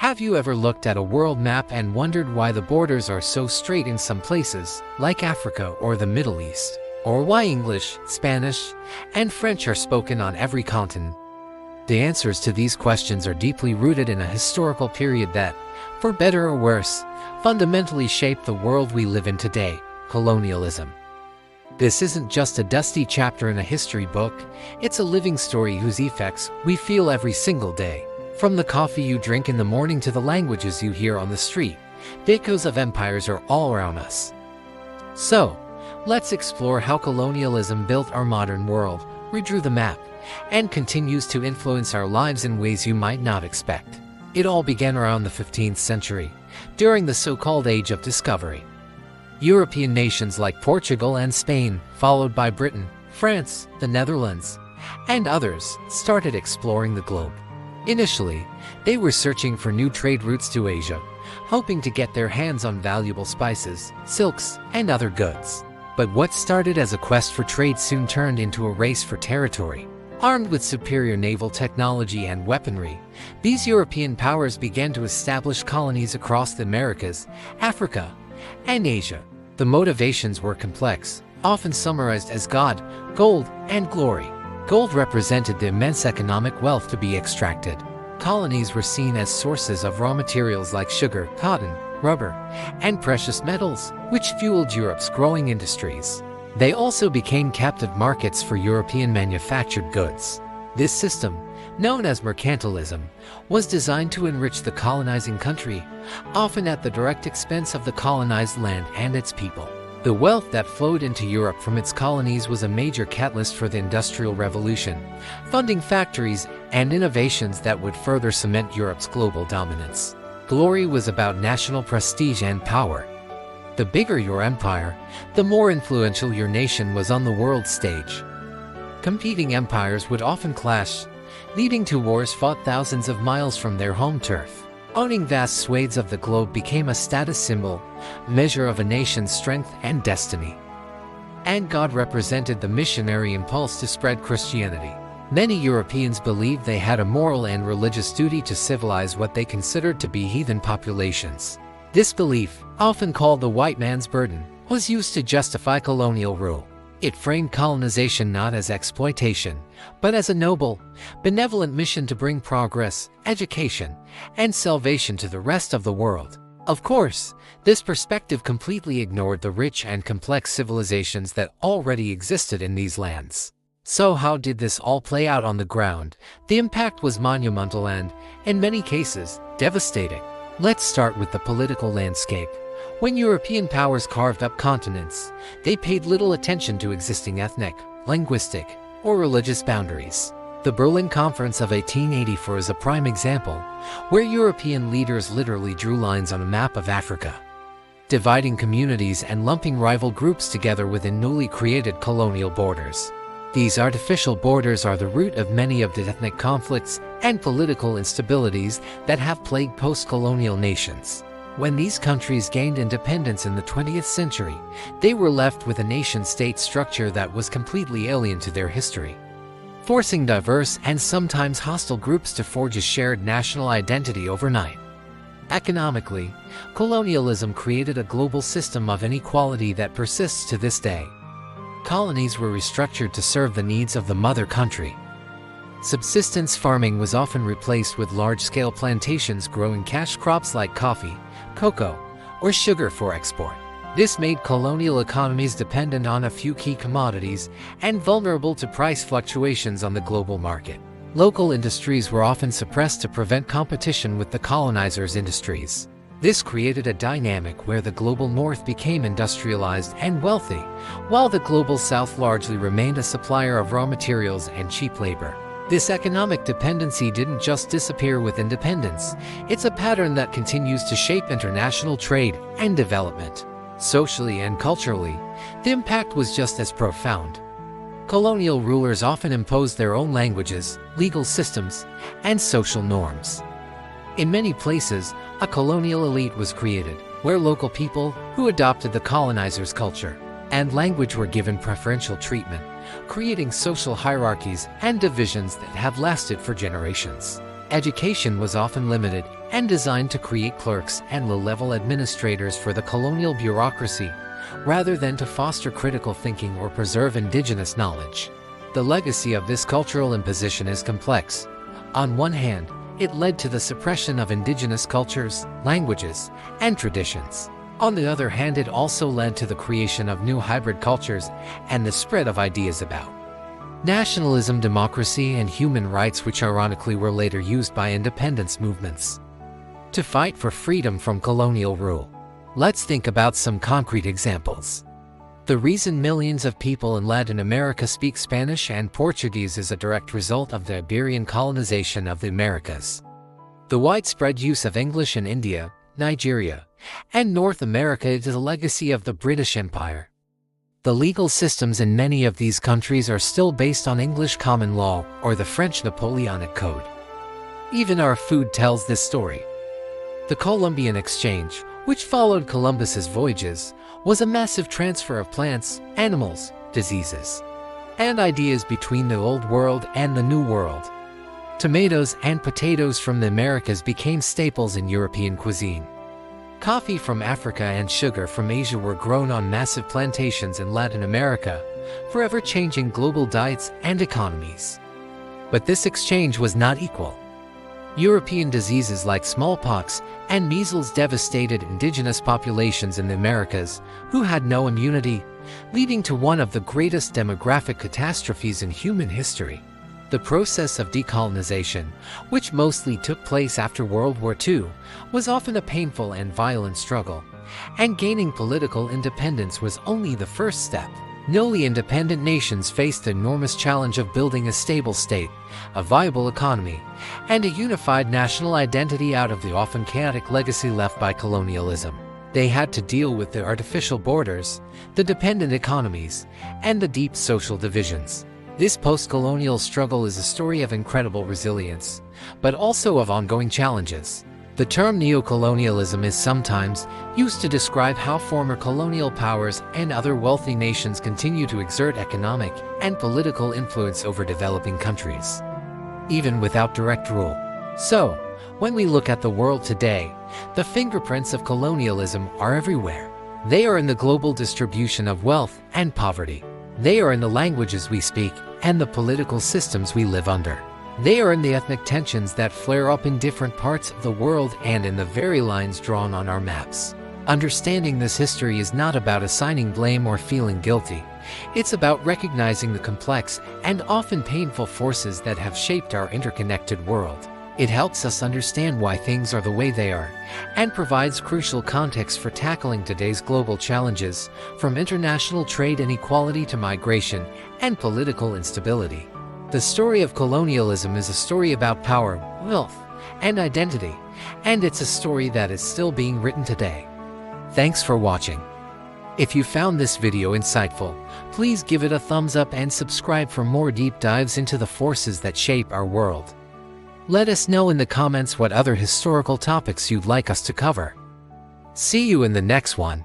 Have you ever looked at a world map and wondered why the borders are so straight in some places, like Africa or the Middle East? Or why English, Spanish, and French are spoken on every continent? The answers to these questions are deeply rooted in a historical period that, for better or worse, fundamentally shaped the world we live in today: colonialism. This isn't just a dusty chapter in a history book, it's a living story whose effects we feel every single day. From the coffee you drink in the morning to the languages you hear on the street, the echoes of empires are all around us. So, let's explore how colonialism built our modern world, redrew the map, and continues to influence our lives in ways you might not expect. It all began around the 15th century, during the so-called Age of Discovery. European nations like Portugal and Spain, followed by Britain, France, the Netherlands, and others, started exploring the globe. Initially, they were searching for new trade routes to Asia, hoping to get their hands on valuable spices, silks, and other goods. But what started as a quest for trade soon turned into a race for territory. Armed with superior naval technology and weaponry, these European powers began to establish colonies across the Americas, Africa, and Asia. The motivations were complex, often summarized as gold, and glory. Gold represented the immense economic wealth to be extracted. Colonies were seen as sources of raw materials like sugar, cotton, rubber, and precious metals, which fueled Europe's growing industries. They also became captive markets for European manufactured goods. This system, known as mercantilism, was designed to enrich the colonizing country, often at the direct expense of the colonized land and its people. The wealth that flowed into Europe from its colonies was a major catalyst for the Industrial Revolution, funding factories and innovations that would further cement Europe's global dominance. Glory was about national prestige and power. The bigger your empire, the more influential your nation was on the world stage. Competing empires would often clash, leading to wars fought thousands of miles from their home turf. Owning vast swathes of the globe became a status symbol, measure of a nation's strength and destiny. And God represented the missionary impulse to spread Christianity. Many Europeans believed they had a moral and religious duty to civilize what they considered to be heathen populations. This belief, often called the white man's burden, was used to justify colonial rule. It framed colonization not as exploitation, but as a noble, benevolent mission to bring progress, education, and salvation to the rest of the world. Of course, this perspective completely ignored the rich and complex civilizations that already existed in these lands. So how did this all play out on the ground? The impact was monumental and, in many cases, devastating. Let's start with the political landscape. When European powers carved up continents, they paid little attention to existing ethnic, linguistic, or religious boundaries. The Berlin Conference of 1884 is a prime example, where European leaders literally drew lines on a map of Africa, dividing communities and lumping rival groups together within newly created colonial borders. These artificial borders are the root of many of the ethnic conflicts and political instabilities that have plagued post-colonial nations. When these countries gained independence in the 20th century, they were left with a nation-state structure that was completely alien to their history, forcing diverse and sometimes hostile groups to forge a shared national identity overnight. Economically, colonialism created a global system of inequality that persists to this day. Colonies were restructured to serve the needs of the mother country. Subsistence farming was often replaced with large-scale plantations growing cash crops like coffee, cocoa, or sugar for export. This made colonial economies dependent on a few key commodities and vulnerable to price fluctuations on the global market. Local industries were often suppressed to prevent competition with the colonizers' industries. This created a dynamic where the global north became industrialized and wealthy, while the global south largely remained a supplier of raw materials and cheap labor. This economic dependency didn't just disappear with independence, it's a pattern that continues to shape international trade and development. Socially and culturally, the impact was just as profound. Colonial rulers often imposed their own languages, legal systems, and social norms. In many places, a colonial elite was created, where local people who adopted the colonizers' culture and language were given preferential treatment, creating social hierarchies and divisions that have lasted for generations. Education was often limited, and designed to create clerks and low-level administrators for the colonial bureaucracy, rather than to foster critical thinking or preserve indigenous knowledge. The legacy of this cultural imposition is complex. On one hand, it led to the suppression of indigenous cultures, languages, and traditions. On the other hand, it also led to the creation of new hybrid cultures and the spread of ideas about nationalism, democracy, and human rights, which ironically were later used by independence movements to fight for freedom from colonial rule. Let's think about some concrete examples. The reason millions of people in Latin America speak Spanish and Portuguese is a direct result of the Iberian colonization of the Americas. The widespread use of English in India, Nigeria, and North America is a legacy of the British Empire. The legal systems in many of these countries are still based on English common law or the French Napoleonic Code. Even our food tells this story. The Columbian Exchange, which followed Columbus's voyages, was a massive transfer of plants, animals, diseases, and ideas between the Old World and the New World. Tomatoes and potatoes from the Americas became staples in European cuisine. Coffee from Africa and sugar from Asia were grown on massive plantations in Latin America, forever changing global diets and economies. But this exchange was not equal. European diseases like smallpox and measles devastated indigenous populations in the Americas who had no immunity, leading to one of the greatest demographic catastrophes in human history. The process of decolonization, which mostly took place after World War II, was often a painful and violent struggle, and gaining political independence was only the first step. Newly independent nations faced the enormous challenge of building a stable state, a viable economy, and a unified national identity out of the often chaotic legacy left by colonialism. They had to deal with the artificial borders, the dependent economies, and the deep social divisions. This post-colonial struggle is a story of incredible resilience, but also of ongoing challenges. The term neocolonialism is sometimes used to describe how former colonial powers and other wealthy nations continue to exert economic and political influence over developing countries, even without direct rule. So, when we look at the world today, the fingerprints of colonialism are everywhere. They are in the global distribution of wealth and poverty. They are in the languages we speak and the political systems we live under. They are in the ethnic tensions that flare up in different parts of the world and in the very lines drawn on our maps. Understanding this history is not about assigning blame or feeling guilty. It's about recognizing the complex and often painful forces that have shaped our interconnected world. It helps us understand why things are the way they are, and provides crucial context for tackling today's global challenges, from international trade inequality to migration and political instability. The story of colonialism is a story about power, wealth, and identity, and it's a story that is still being written today. Thanks for watching. If you found this video insightful, please give it a thumbs up and subscribe for more deep dives into the forces that shape our world. Let us know in the comments what other historical topics you'd like us to cover. See you in the next one.